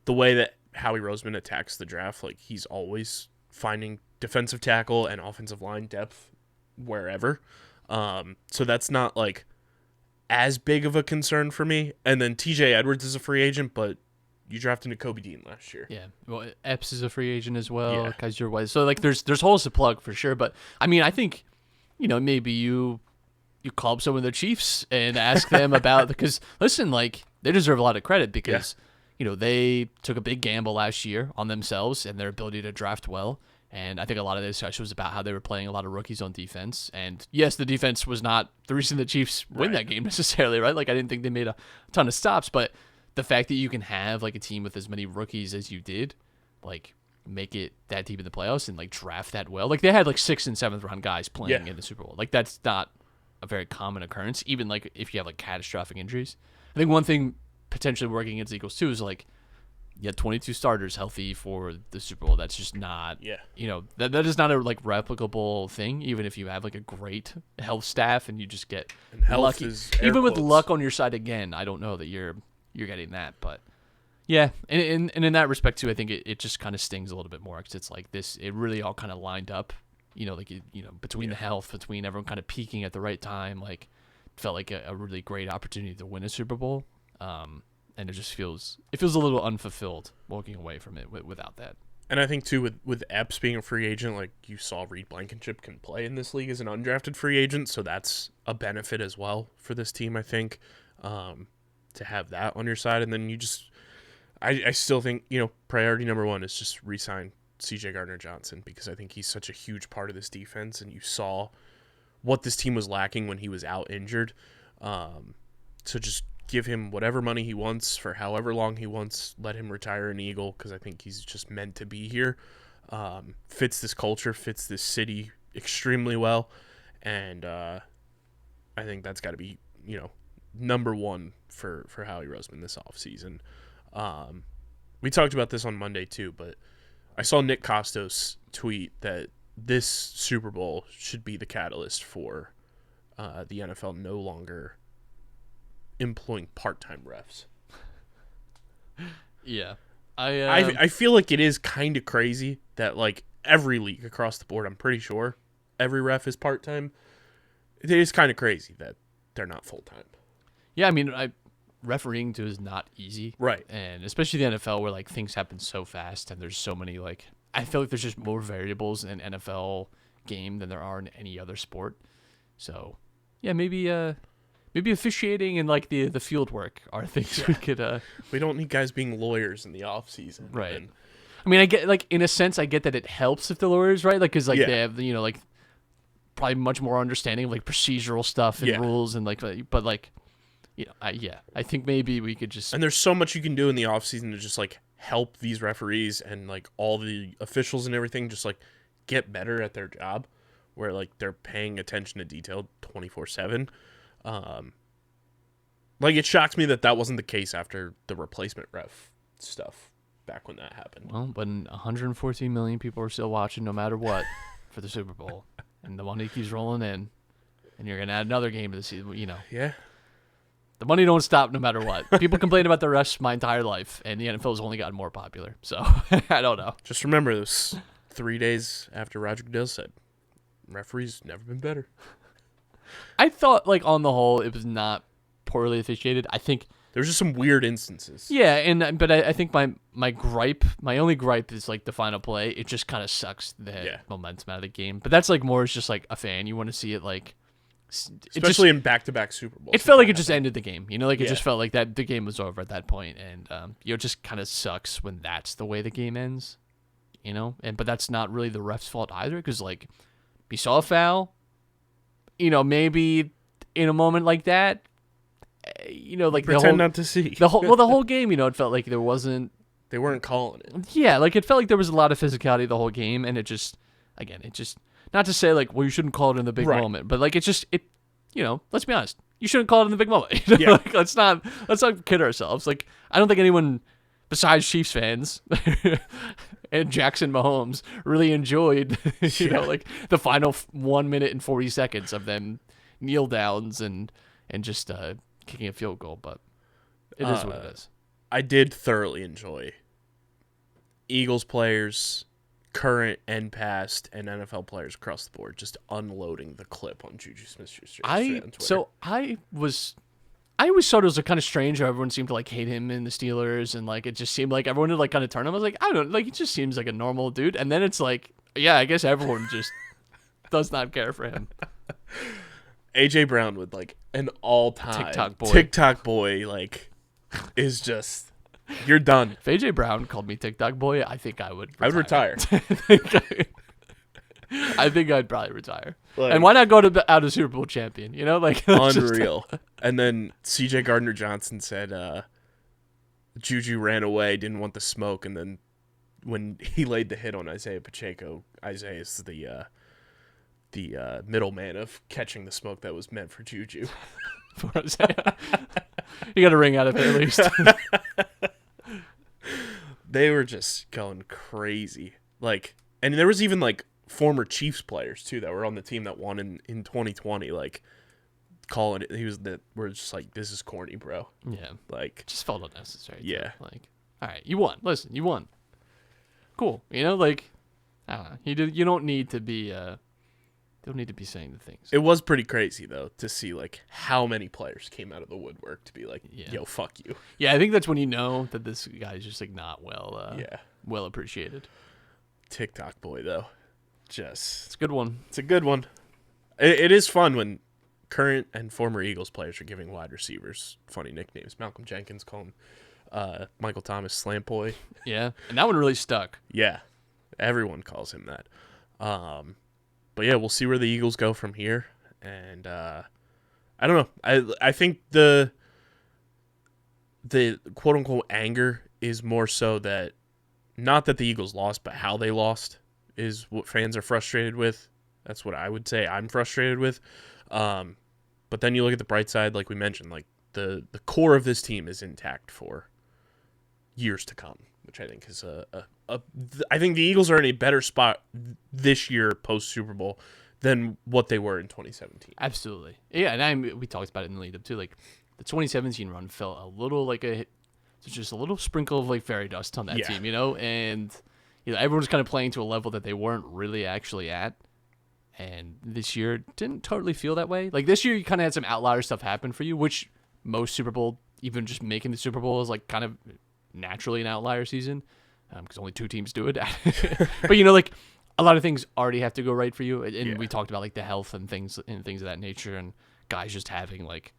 the way that Howie Roseman attacks the draft, like, he's always finding defensive tackle and offensive line depth wherever. So that's not, like, as big of a concern for me. And then TJ Edwards is a free agent, but you drafted Kobe Dean last year. Yeah, well, Epps is a free agent as well. Yeah. Kaiser White. So like, there's holes to plug for sure. But I mean, I think, maybe you call up some of the Chiefs and ask them about because listen, like they deserve a lot of credit because they took a big gamble last year on themselves and their ability to draft well. And I think a lot of this discussion was about how they were playing a lot of rookies on defense. And yes, the defense was not the reason the Chiefs win that game necessarily, right? Like I didn't think they made a ton of stops, but the fact that you can have like a team with as many rookies as you did, like make it that deep in the playoffs and like draft that well. Like they had like 6th and 7th round guys playing in the Super Bowl. Like that's not a very common occurrence, even like if you have like catastrophic injuries. I think one thing potentially working against the Eagles too is like you had 22 starters healthy for the Super Bowl. That's just not, that is not a like replicable thing. Even if you have like a great health staff and you just get health lucky, is air even with quotes. luck on your side again, I don't know that you're getting that. But yeah, and in that respect too, I think it just kind of stings a little bit more because it's like this. It really all kind of lined up, between the health, between everyone kind of peaking at the right time. Like it felt like a really great opportunity to win a Super Bowl. And it just feels a little unfulfilled walking away from it without that. And I think, too, with Epps being a free agent, like you saw Reed Blankenship can play in this league as an undrafted free agent, so that's a benefit as well for this team, I think, to have that on your side. And then I still think, priority number one is just re-sign C.J. Gardner-Johnson because I think he's such a huge part of this defense, and you saw what this team was lacking when he was out injured. So just give him whatever money he wants for however long he wants. Let him retire an Eagle because I think he's just meant to be here. Fits this culture, fits this city extremely well. And I think that's got to be, number one for Howie Roseman this offseason. We talked about this on Monday too, but I saw Nick Costos tweet that this Super Bowl should be the catalyst for the NFL no longer employing part-time refs. Yeah. I feel like it is kind of crazy that like every league across the board, I'm pretty sure every ref is part-time. It is kind of crazy that they're not full-time. Yeah, I mean, refereeing too is not easy. Right. And especially the NFL where like things happen so fast and there's so many like I feel like there's just more variables in an NFL game than there are in any other sport. So, yeah, maybe officiating and like the field work are things we could We don't need guys being lawyers in the off season. right. And I mean, I get like in a sense I get that it helps if the lawyers, right? Like cuz like they have, like probably much more understanding of like procedural stuff and rules and like but like I think maybe we could just. And there's so much you can do in the offseason to just like help these referees and like all the officials and everything just like get better at their job, where like they're paying attention to detail 24/7. Like it shocks me that wasn't the case after the replacement ref stuff back when that happened. Well, but 114 million people are still watching no matter what for the Super Bowl, and the money keeps rolling in, and you're gonna add another game to the season. Yeah. The money don't stop no matter what. People complain about the refs my entire life, and the NFL has only gotten more popular. So I don't know. Just remember this: 3 days after Roger Goodell said, "Referees never been better." I thought, like on the whole, it was not poorly officiated. I think there's just some weird instances. Yeah, but I think my only gripe is like the final play. It just kind of sucks the momentum out of the game. But that's like more as just like a fan. You want to see it like. Especially in back-to-back Super Bowls. It felt like it just ended the game. It just felt like that the game was over at that point. And, it just kind of sucks when that's the way the game ends, But that's not really the ref's fault either because, like, we saw a foul. Maybe in a moment like that, like pretend not to see. The whole game, it felt like there wasn't. They weren't calling it. Yeah, like it felt like there was a lot of physicality the whole game, and it just not to say like, well, you shouldn't call it in the big moment, but like let's be honest, you shouldn't call it in the big moment. Yeah. Like, let's not kid ourselves. Like I don't think anyone besides Chiefs fans and Jackson Mahomes really enjoyed like the final 1 minute and 40 seconds of them kneel downs and just kicking a field goal, but it is what it is. I did thoroughly enjoy Eagles players, current and past, and NFL players across the board just unloading the clip on Juju Smith-Schuster. I always thought it was kind of strange how everyone seemed to like hate him in the Steelers, and like it just seemed like everyone would like kind of turn him. I was like, I don't know, like it just seems like a normal dude, and then it's like, yeah, I guess everyone just does not care for him. AJ Brown with like an all-time TikTok boy like is just. You're done. If AJ Brown called me TikTok boy, I think I would retire. I think I'd probably retire. Like, and why not go out a Super Bowl champion? Like unreal. And then CJ Gardner-Johnson said Juju ran away, didn't want the smoke, and then when he laid the hit on Isaiah Pacheco, Isaiah is the middleman of catching the smoke that was meant for Juju. For Isaiah. You got a ring out of it at least. They were just going crazy. Like, and there was even like former Chiefs players too that were on the team that won in 2020. Like, calling it, we're just like, this is corny, bro. Yeah, like just felt unnecessary. Yeah, like, all right, you won. Listen, you won. Cool. Like, I don't know. You don't need to be. Don't need to be saying the things. It was pretty crazy though to see like how many players came out of the woodwork to be like, yo, fuck you. Yeah, I think that's when you know that this guy's just like not well appreciated. TikTok boy though, it's a good one. It's a good one. It is fun when current and former Eagles players are giving wide receivers funny nicknames. Malcolm Jenkins called him Michael Thomas Slant Boy. Yeah, and that one really stuck. Yeah, everyone calls him that. But yeah, we'll see where the Eagles go from here. And I don't know. I think the quote-unquote anger is more so that not that the Eagles lost, but how they lost is what fans are frustrated with. That's what I would say I'm frustrated with. But then you look at the bright side, like we mentioned, like the core of this team is intact for years to come, which I think is I think the Eagles are in a better spot this year post Super Bowl than what they were in 2017. Absolutely, yeah, and we talked about it in the lead up too. Like the 2017 run felt a little like just a little sprinkle of like fairy dust on that team, and everyone's kind of playing to a level that they weren't really actually at. And this year didn't totally feel that way. Like this year, you kind of had some outlier stuff happen for you, which most Super Bowl, even just making the Super Bowl, is like kind of naturally an outlier season. Because only two teams do it. But like a lot of things already have to go right for you, and we talked about like the health and things of that nature, and guys just having like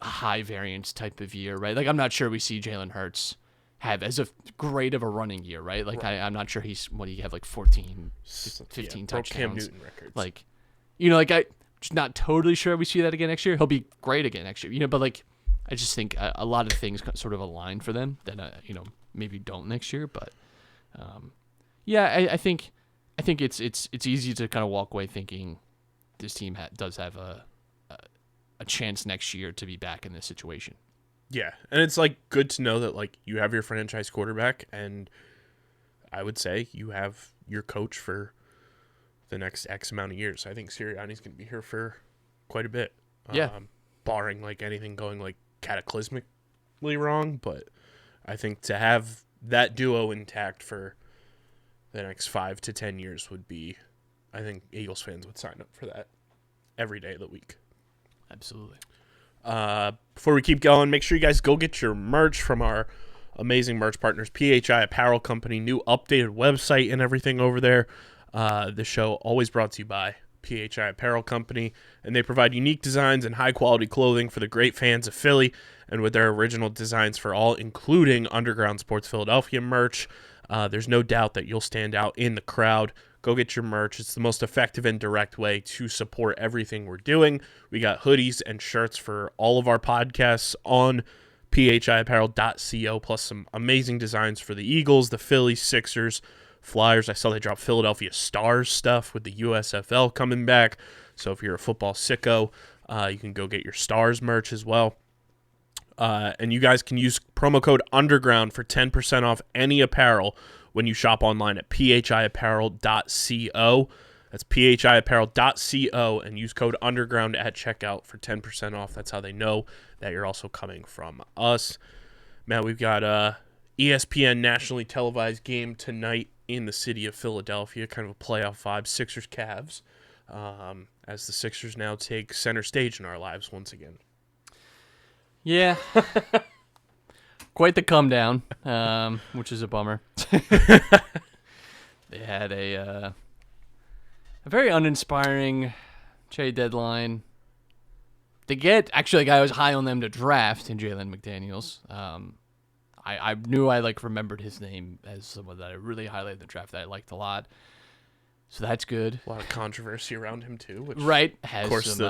a high variance type of year, right? Like I'm not sure we see Jalen Hurts have as a great of a running year, right? Like I'm not sure he have like 14, 15 touchdowns. Cam Newton records. Like, like I'm just not totally sure we see that again next year. He'll be great again next year, but like I just think a lot of things sort of align for them that maybe don't next year. But I think it's easy to kind of walk away thinking this team does have a chance next year to be back in this situation. Yeah, and it's like good to know that like you have your franchise quarterback, and I would say you have your coach for the next X amount of years. I think Sirianni's going to be here for quite a bit. Yeah. Barring like anything going like cataclysmically wrong, but I think to have that duo intact for the next 5 to 10 years would be, I think Eagles fans would sign up for that every day of the week. Absolutely. Before we keep going, make sure you guys go get your merch from our amazing merch partners, PHI Apparel Company, new updated website and everything over there. The show always brought to you by PHI Apparel Company, and they provide unique designs and high-quality clothing for the great fans of Philly, and with their original designs for all, including Underground Sports Philadelphia merch. There's no doubt that you'll stand out in the crowd. Go get your merch. It's the most effective and direct way to support everything we're doing. We got hoodies and shirts for all of our podcasts on phiapparel.co, plus some amazing designs for the Eagles, the Phillies, Sixers, Flyers. I saw they dropped Philadelphia Stars stuff with the USFL coming back. So if you're a football sicko, you can go get your Stars merch as well. And you guys can use promo code UNDERGROUND for 10% off any apparel when you shop online at phiapparel.co. That's phiapparel.co, and use code UNDERGROUND at checkout for 10% off. That's how they know that you're also coming from us. Matt, we've got ESPN nationally televised game tonight in the city of Philadelphia, kind of a playoff vibe, Sixers-Cavs, as the Sixers now take center stage in our lives once again. Yeah. Quite the come down, which is a bummer. They had a very uninspiring trade deadline. They get actually a guy who was high on them to draft in Jalen McDaniels. I knew I remembered his name as someone that I really highlighted in the draft that I liked a lot. So that's good. A lot of controversy around him too. Which has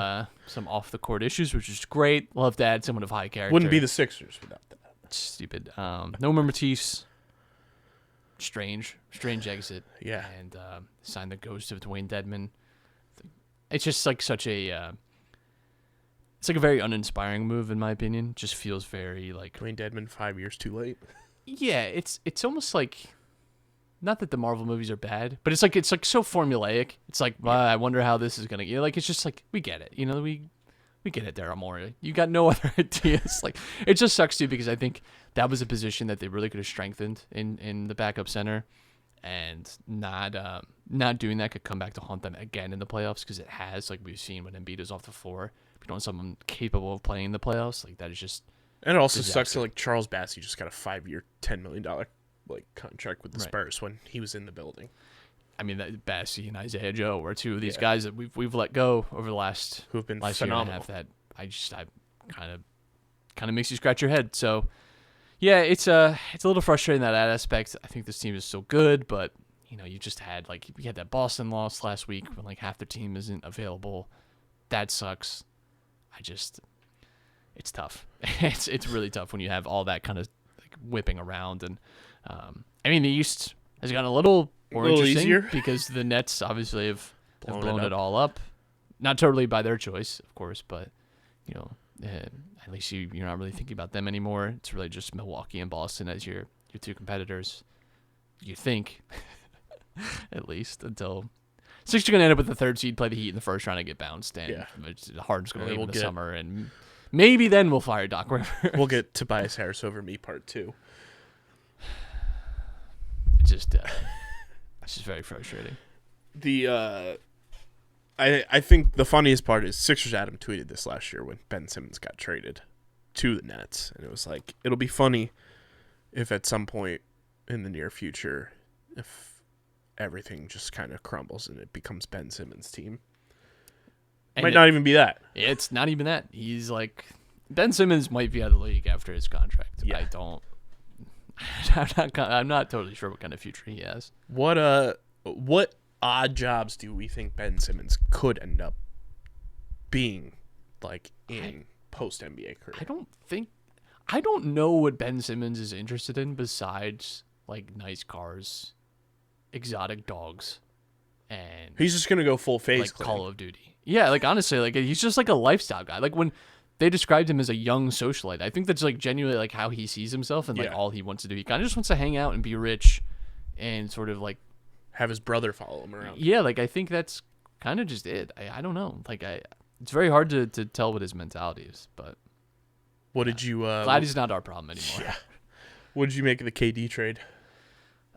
some off the court issues, which is great. Love to add someone of high character. Wouldn't be the Sixers without that. Stupid. No more Matisse. Strange exit. Yeah. And signed the ghost of Dwayne Dedman. It's just such a. It's a very uninspiring move in my opinion. Just feels very Dwayne Dedman 5 years too late. Yeah, it's almost like. Not that the Marvel movies are bad, but it's so formulaic. It's I wonder how this is gonna. It's just we get it. We get it, Daryl Morey. You got no other ideas. It just sucks too because I think that was a position that they really could have strengthened in the backup center, and not doing that could come back to haunt them again in the playoffs because it has we've seen when Embiid is off the floor. If you don't have someone capable of playing in the playoffs, that is just. And it also sucks that Charles Bassey just got a 5-year, $10 million contract with the Spurs when he was in the building. I mean, Bassey and Isaiah Joe are two of these guys that we've let go over the last who have been phenomenal. Year and a half that I kind of makes you scratch your head. So yeah, it's a little frustrating that aspect. I think this team is so good, but you just had we had that Boston loss last week when half their team isn't available. That sucks. It's tough. It's really tough when you have all that kind of whipping around. And I mean, the East has gotten a little more interesting easier because the Nets obviously have blown it it all up. Not totally by their choice, of course, but at least you're not really thinking about them anymore. It's really just Milwaukee and Boston as your two competitors. You think, at least until Sixers are going to end up with the third seed, play the Heat in the first round, and get bounced. And Harden's going to leave in the summer, and maybe then we'll fire Doc Rivers. We'll get Tobias Harris over me part 2. It's just very frustrating. I think the funniest part is Sixers Adam tweeted this last year when Ben Simmons got traded to the Nets, and it was it'll be funny if at some point in the near future, if everything just kind of crumbles and it becomes Ben Simmons' team. It might not even be that. It's not even that. He's Ben Simmons might be out of the league after his contract. Yeah. I'm not totally sure what kind of future he has. What odd jobs do we think Ben Simmons could end up being in post NBA career. I don't know what Ben Simmons is interested in besides like nice cars, exotic dogs, and He's just gonna go full face like clan. Call of Duty. Yeah, like honestly, like he's just like a lifestyle guy. Like when they described him as a young socialite, I think that's like genuinely like how he sees himself and like all he wants to do. He kind of just wants to hang out and be rich, and sort of like have his brother follow him around. Yeah, like I think that's kind of just it. I don't know. Like it's very hard to tell what his mentality is, but what did you? Glad he's not our problem anymore. Yeah. What did you make of the KD trade?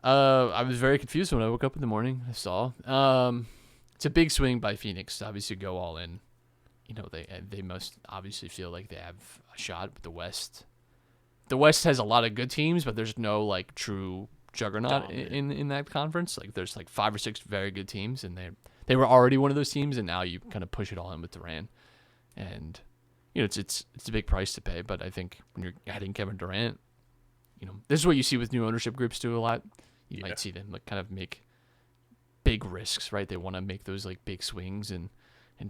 I was very confused when I woke up in the morning. I saw. It's a big swing by Phoenix to obviously go all in. You know, they must obviously feel like they have a shot with the West. The West has a lot of good teams, but there's no like true juggernaut in that conference. Like there's like 5 or 6 very good teams, and they were already one of those teams, and now you kind of push it all in with Durant. And you know, it's a big price to pay, but I think when you're adding Kevin Durant, you know, this is what you see with new ownership groups do a lot. You might see them like kind of make big risks, right? They want to make those like big swings and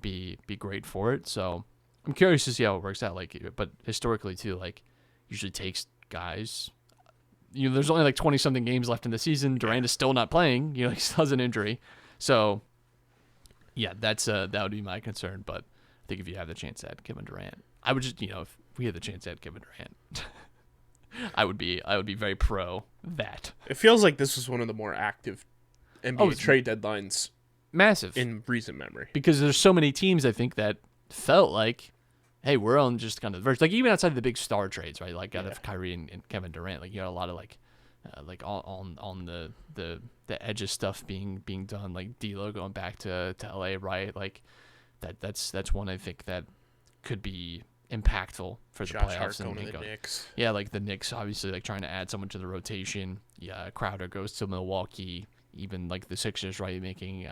be great for it. So I'm curious to see how it works out. Like, but historically too, like usually takes guys. You know, there's only like 20 something games left in the season. Durant is still not playing. You know, he still has an injury. So yeah, that would be my concern. But I think if you have the chance to add Kevin Durant, I would just, you know, if we had the chance to add Kevin Durant, I would be very pro that. It feels like this was one of the more active NBA trade deadlines massive in recent memory. Because there's so many teams, I think, that felt like, hey, we're on just kind of the verge. Like even outside of the big star trades, right? Like out of Kyrie and Kevin Durant, like you got a lot of like on the edge of stuff being done, like D'Lo going back to LA, right? Like that's one I think that could be impactful for the playoffs. And the Knicks. Yeah, like the Knicks obviously like trying to add someone to the rotation. Yeah, Crowder goes to Milwaukee. Even like the Sixers, right, making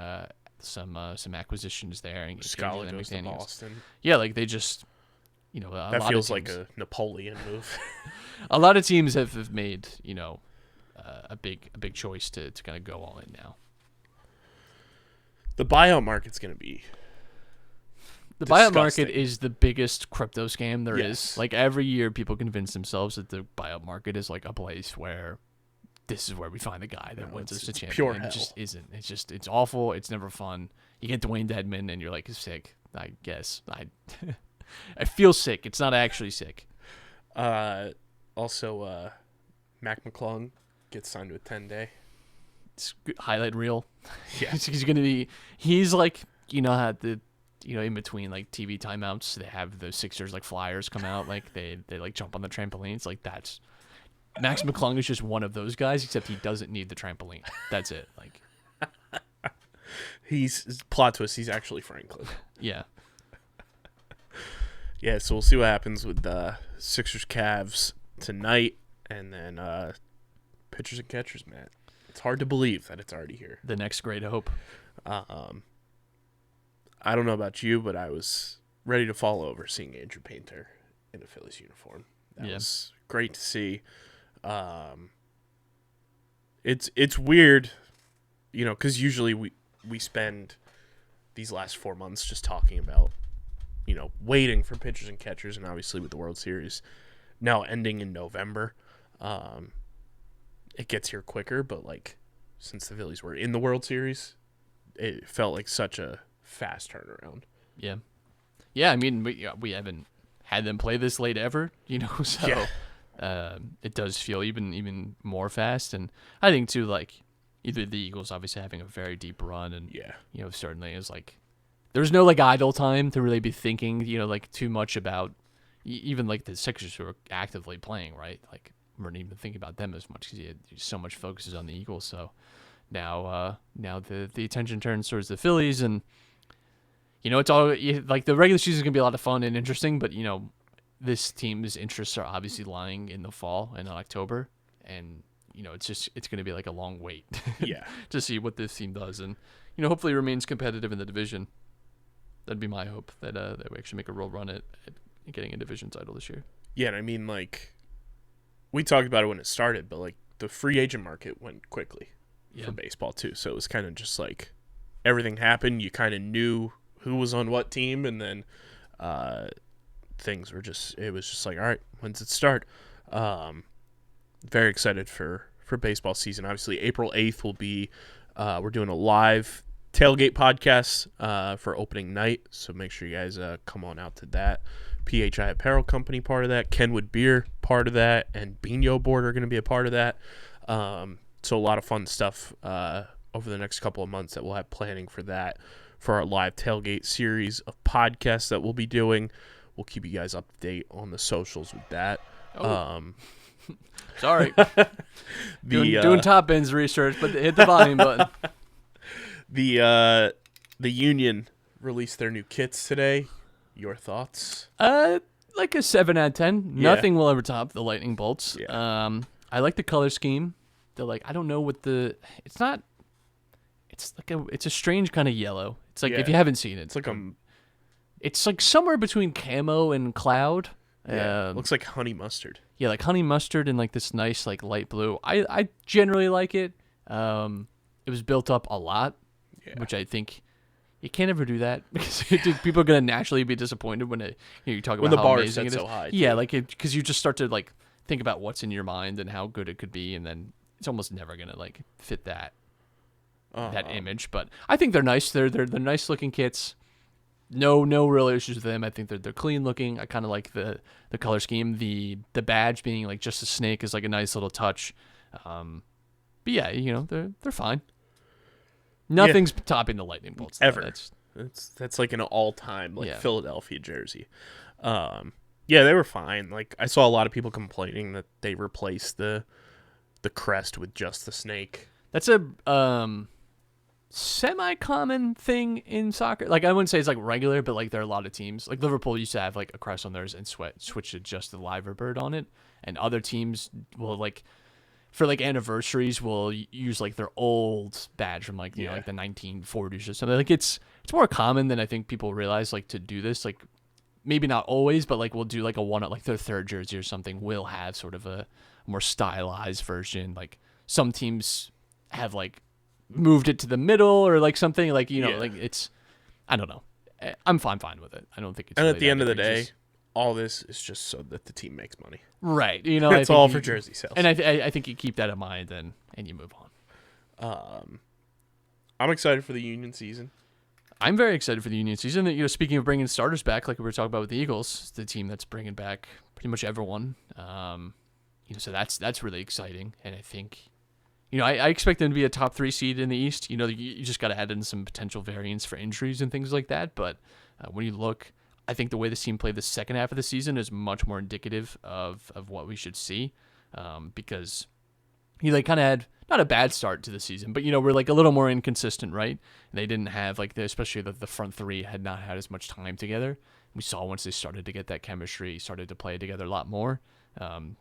some acquisitions there. And Scala goes to Boston. Yeah, like they just, you know, that feels like a Napoleon move. A lot of teams have made, you know, a big choice to kind of go all in now. The buyout market's going to be buyout market is the biggest crypto scam there is. Like every year, people convince themselves that the buyout market is like a place where this is where we find the guy that wins us the championship. Pure and hell. It just isn't. It's awful. It's never fun. You get Dwayne Dedman and you're like sick. I guess I feel sick. It's not actually sick. Also, Mac McClung gets signed with 10-day. It's highlight reel. Yeah, he's gonna be. He's like, you know how in between like TV timeouts they have the Sixers like flyers come out, like they like jump on the trampolines. Like that's Max McClung is just one of those guys, except he doesn't need the trampoline. That's it. Like he's plot twist. He's actually Franklin. Yeah. Yeah. So we'll see what happens with the Sixers Cavs tonight, and then pitchers and catchers, Matt. It's hard to believe that it's already here. The next great hope. I don't know about you, but I was ready to fall over seeing Andrew Painter in a Phillies uniform. That was great to see. It's weird, you know, because usually we spend these last 4 months just talking about, you know, waiting for pitchers and catchers, and obviously with the World Series now ending in November, it gets here quicker. But like since the Phillies were in the World Series, it felt like such a fast turnaround. Yeah. I mean, we haven't had them play this late ever, you know. So it does feel even more fast, and I think too, like either the Eagles obviously having a very deep run, and you know, certainly is like there's no like idle time to really be thinking, you know, like too much about even like the Sixers who are actively playing, right? Like we're not even thinking about them as much because so much focus is on the Eagles. So now the attention turns towards the Phillies, and you know, it's all like the regular season is gonna be a lot of fun and interesting, but you know, this team's interests are obviously lying in the fall and in October, and you know, it's going to be like a long wait to see what this team does, and you know, hopefully remains competitive in the division. That'd be my hope that we actually make a real run at getting a division title this year. Yeah, and I mean, like we talked about it when it started, but like the free agent market went quickly for baseball too. So it was kind of just like everything happened. You kind of knew who was on what team, and then things were it was just like, all right, when's it start? Very excited for baseball season. Obviously, April 8th will be, we're doing a live tailgate podcast for opening night, so make sure you guys come on out to that. PHI Apparel Company part of that, Kenwood Beer part of that, and Beano Board are going to be a part of that. So a lot of fun stuff over the next couple of months that we'll have planning for that, for our live tailgate series of podcasts that we'll be doing. We'll keep you guys up to date on the socials with that. Sorry. Doing top ends research, but hit the volume button. The Union released their new kits today. Your thoughts? Like a 7 out of 10. Yeah. Nothing will ever top the lightning bolts. Yeah. I like the color scheme. They're like, I don't know what it's not. It's a strange kind of yellow. It's like, if you haven't seen it, it's like somewhere between camo and cloud. Looks like honey mustard. Yeah, like honey mustard and like this nice like light blue. I generally like it. It was built up a lot, which I think you can't ever do that because people are gonna naturally be disappointed when you talk about when the how bar amazing is it set is. so high. Yeah, like because you just start to like think about what's in your mind and how good it could be, and then it's almost never gonna like fit that image. But I think they're nice. They're nice looking kits. No real issues with them. I think they're clean looking. I kind of like the color scheme. The badge being like just a snake is like a nice little touch. But yeah, they're fine. Nothing's topping the lightning bolts ever. That's like an all-time Philadelphia jersey. They were fine. Like I saw a lot of people complaining that they replaced the crest with just the snake. That's a semi-common thing in soccer. Like I wouldn't say it's like regular, but like there are a lot of teams. Like Liverpool used to have like a crest on theirs and switch to just the liver bird on it, and other teams will like for like anniversaries will use like their old badge from like like the 1940s or something. Like it's more common than I think people realize like to do this. Like maybe not always, but like we'll do like a one like their third jersey or something will have sort of a more stylized version. Like some teams have like moved it to the middle or like something like like it's I don't know. I'm fine with it. I don't think it's. And really at the end of the egregious. day, all this is just so that the team makes money. Right. It's all for jersey sales. And I think you keep that in mind and you move on. I'm excited for the Union season. I'm very excited for the Union season. Speaking of bringing starters back, like we were talking about with the Eagles, it's the team that's bringing back pretty much everyone. So that's really exciting, and I think. I expect them to be a top 3 seed in the East. You just got to add in some potential variance for injuries and things like that. But when you look, I think the way this team played the second half of the season is much more indicative of what we should see. Because they kind of had not a bad start to the season, but we're like a little more inconsistent, right? They didn't have like especially the front 3 had not had as much time together. We saw once they started to get that chemistry, started to play together a lot more.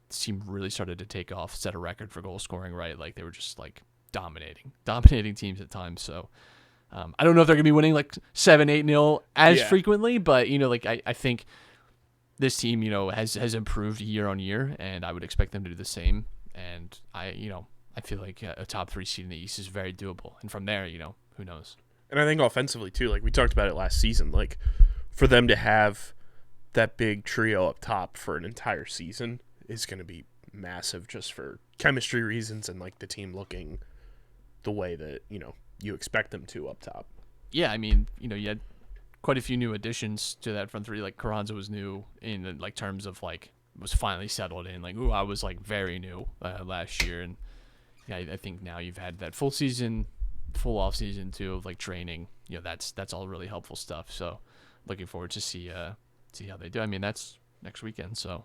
This team really started to take off, set a record for goal scoring, right? Like they were just like dominating teams at times. So I don't know if they're gonna be winning like 7-8-0 as frequently, but I think this team has improved year on year, and I would expect them to do the same. And I feel like a top 3 seed in the East is very doable, and from there who knows. And I think offensively too, like we talked about it last season, like for them to have that big trio up top for an entire season is going to be massive, just for chemistry reasons and like the team looking the way that you expect them to up top. Yeah, I mean you had quite a few new additions to that front 3. Like Carranza was new in the, like terms of like was finally settled in. Like I was like very new last year, and I think now you've had that full season, full off season too of like training. That's all really helpful stuff. So looking forward to see how they do. I mean that's next weekend, so.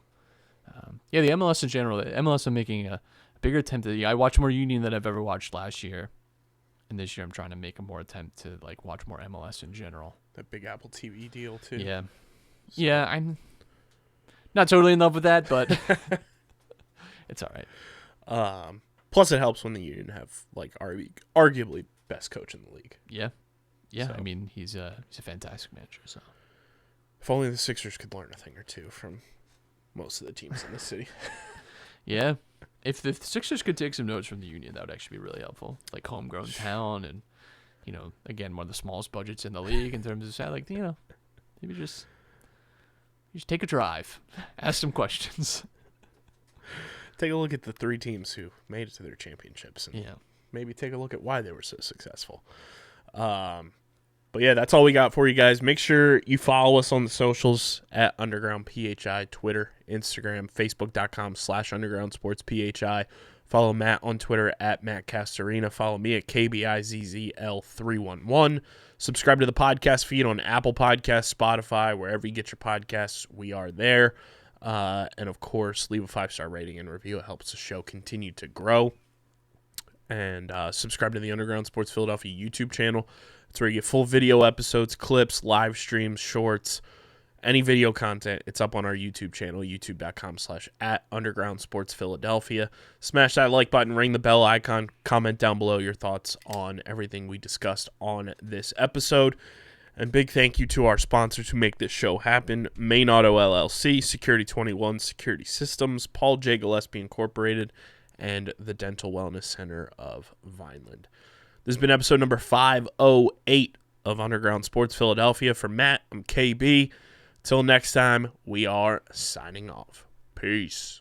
The MLS in general, the MLS are making a bigger attempt. I watch more Union than I've ever watched last year, and this year I'm trying to make a more attempt to like watch more MLS in general. That big Apple TV deal too. Yeah, so. I'm not totally in love with that, but it's all right. Plus, it helps when the Union have like arguably best coach in the league. Yeah. So. I mean, he's a fantastic manager. So if only the Sixers could learn a thing or two from most of the teams in the city. Yeah. If the Sixers could take some notes from the Union, that would actually be really helpful. Like homegrown town and, again, one of the smallest budgets in the league in terms of, like, maybe just You should take a drive. Ask some questions. Take a look at the 3 teams who made it to their championships and maybe take a look at why they were so successful. But yeah, that's all we got for you guys. Make sure you follow us on the socials at Underground PHI, Twitter, Instagram, Facebook.com/Underground Sports PHI. Follow Matt on Twitter at Matt Castorina. Follow me at KBIZZL311. Subscribe to the podcast feed on Apple Podcasts, Spotify, wherever you get your podcasts. We are there. And of course, leave a 5-star rating and review. It helps the show continue to grow. And subscribe to the Underground Sports Philadelphia YouTube channel. It's where you get full video episodes, clips, live streams, shorts, any video content. It's up on our YouTube channel, youtube.com/@Underground Sports Philadelphia. Smash that like button, ring the bell icon, comment down below your thoughts on everything we discussed on this episode. And big thank you to our sponsors who make this show happen: Main Auto LLC, Security 21 Security Systems, Paul J. Gillespie Incorporated, and the Dental Wellness Center of Vineland. This has been episode number 508 of Underground Sports Philadelphia. For Matt, I'm KB. Till next time, we are signing off. Peace.